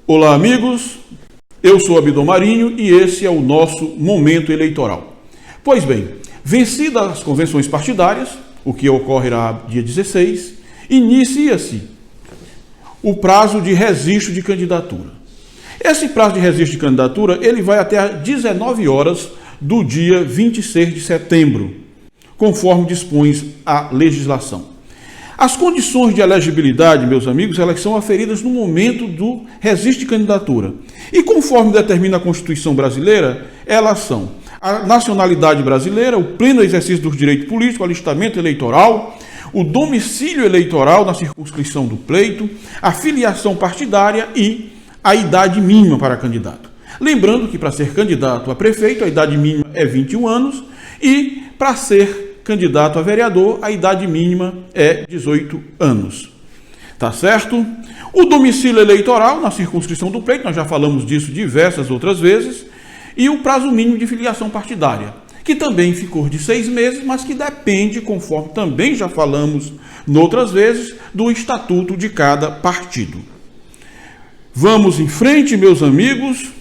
Olá, amigos, eu sou Abdon Marinho e esse é o nosso momento eleitoral. Pois bem, vencidas as convenções partidárias, o que ocorrerá dia 16, inicia-se o prazo de registro de candidatura. Esse prazo de registro de candidatura ele vai até às 19 horas do dia 26 de setembro, conforme dispõe a legislação. As condições de elegibilidade, meus amigos, elas são aferidas no momento do registro de candidatura. E conforme determina a Constituição brasileira, elas são a nacionalidade brasileira, o pleno exercício dos direitos políticos, o alistamento eleitoral, o domicílio eleitoral na circunscrição do pleito, a filiação partidária e a idade mínima para candidato. Lembrando que para ser candidato a prefeito, a idade mínima é 21 anos e para ser candidato a vereador, a idade mínima é 18 anos. Tá certo? O domicílio eleitoral na circunscrição do pleito, nós já falamos disso diversas outras vezes, e o prazo mínimo de filiação partidária, que também ficou de 6 meses, mas que depende, conforme também já falamos noutras vezes, do estatuto de cada partido. Vamos em frente, meus amigos.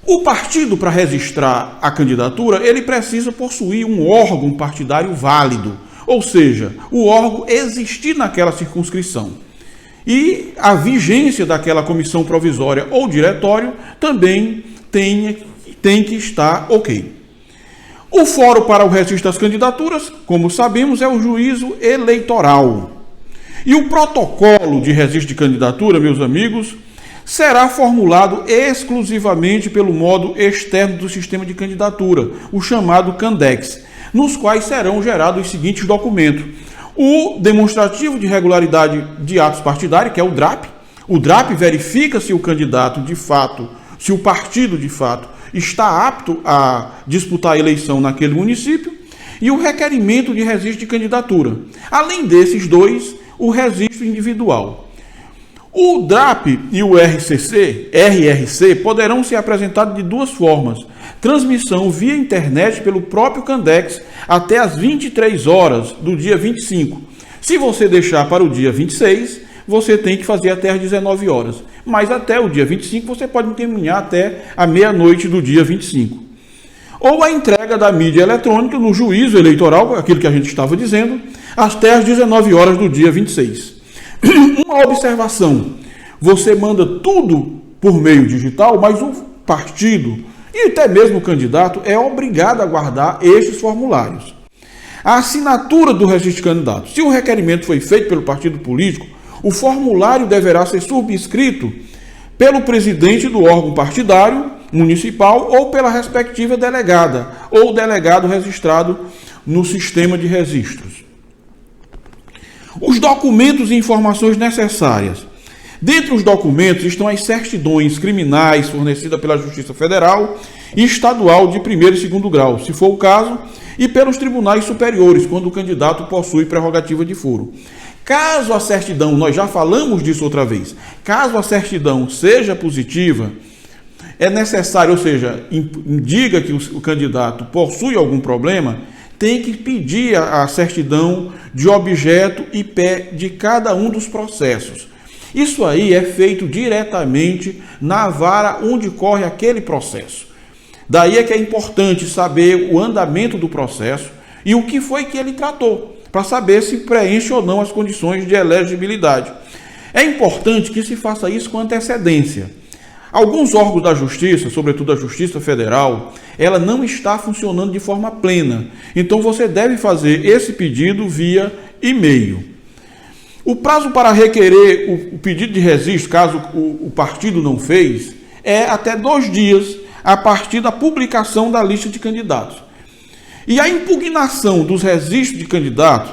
O partido, para registrar a candidatura, ele precisa possuir um órgão partidário válido, ou seja, o órgão existir naquela circunscrição. E a vigência daquela comissão provisória ou diretório também tem que estar ok. O fórum para o registro das candidaturas, como sabemos, é o juízo eleitoral. E o protocolo de registro de candidatura, meus amigos, será formulado exclusivamente pelo modo externo do sistema de candidatura, o chamado CANDEX, nos quais serão gerados os seguintes documentos. O demonstrativo de regularidade de atos partidários, que é o DRAP. O DRAP verifica se o candidato de fato, se o partido de fato está apto a disputar a eleição naquele município. E o requerimento de registro de candidatura. Além desses dois, o registro individual. O DRAP e o RRC poderão ser apresentados de duas formas. Transmissão via internet pelo próprio CANDEX até às 23 horas do dia 25. Se você deixar para o dia 26, você tem que fazer até às 19 horas. Mas até o dia 25 você pode terminar até a meia-noite do dia 25. Ou a entrega da mídia eletrônica no juízo eleitoral, aquilo que a gente estava dizendo, até às 19 horas do dia 26. Uma observação, você manda tudo por meio digital, mas o partido e até mesmo o candidato é obrigado a guardar estes formulários. A assinatura do registro de candidato. Se o requerimento foi feito pelo partido político, o formulário deverá ser subscrito pelo presidente do órgão partidário municipal ou pela respectiva delegada ou delegado registrado no sistema de registros. Os documentos e informações necessárias. Dentre os documentos estão as certidões criminais fornecidas pela Justiça Federal e Estadual de primeiro e segundo grau, se for o caso, e pelos tribunais superiores, quando o candidato possui prerrogativa de foro. Caso a certidão, nós já falamos disso outra vez, caso a certidão seja positiva, é necessário, ou seja, indica que o candidato possui algum problema, tem que pedir a certidão de objeto e pé de cada um dos processos. Isso aí é feito diretamente na vara onde corre aquele processo. Daí é que é importante saber o andamento do processo e o que foi que ele tratou, para saber se preenche ou não as condições de elegibilidade. É importante que se faça isso com antecedência. Alguns órgãos da Justiça, sobretudo a Justiça Federal, ela não está funcionando de forma plena. Então você deve fazer esse pedido via e-mail. O prazo para requerer o pedido de registro, caso o partido não fez, é até 2 dias a partir da publicação da lista de candidatos. E a impugnação dos registros de candidatos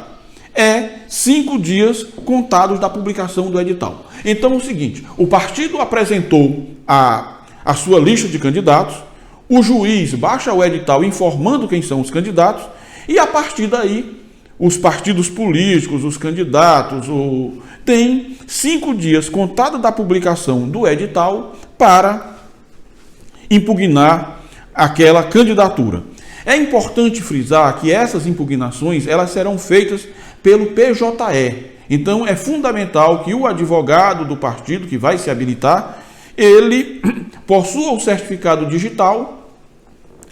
é 5 dias contados da publicação do edital. Então é o seguinte, o partido apresentou a sua lista de candidatos, o juiz baixa o edital informando quem são os candidatos e a partir daí os partidos políticos, os candidatos, têm 5 dias contados da publicação do edital para impugnar aquela candidatura. É importante frisar que essas impugnações elas serão feitas pelo PJE. Então, é fundamental que o advogado do partido que vai se habilitar, ele possua o certificado digital,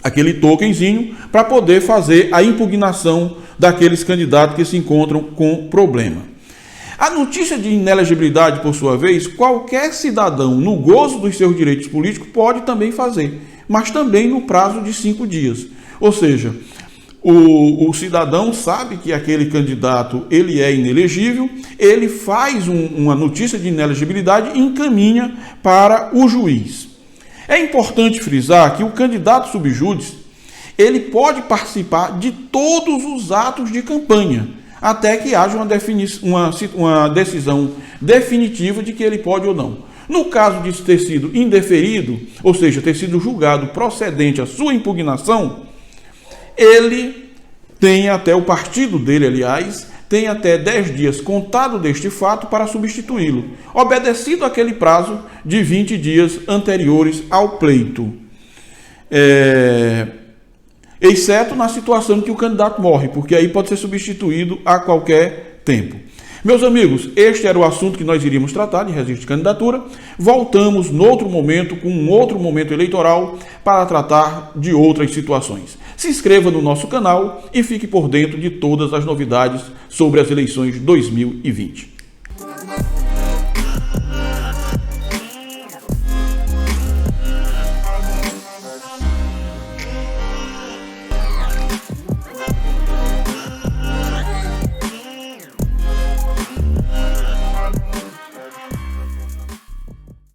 aquele tokenzinho, para poder fazer a impugnação daqueles candidatos que se encontram com problema. A notícia de inelegibilidade, por sua vez, qualquer cidadão, no gozo dos seus direitos políticos, pode também fazer, mas também no prazo de 5 dias. Ou seja, o cidadão sabe que aquele candidato ele é inelegível, ele faz uma notícia de inelegibilidade e encaminha para o juiz. É importante frisar que o candidato subjúdice, ele pode participar de todos os atos de campanha, até que haja uma decisão definitiva de que ele pode ou não. No caso de ter sido indeferido, ou seja, ter sido julgado procedente a sua impugnação, ele tem até, o partido dele, aliás, tem até 10 dias contado deste fato para substituí-lo, obedecido aquele prazo de 20 dias anteriores ao pleito. Exceto na situação em que o candidato morre, porque aí pode ser substituído a qualquer tempo. Meus amigos, este era o assunto que nós iríamos tratar de registro de candidatura. Voltamos noutro momento, com um outro momento eleitoral, para tratar de outras situações. Se inscreva no nosso canal e fique por dentro de todas as novidades sobre as eleições 2020.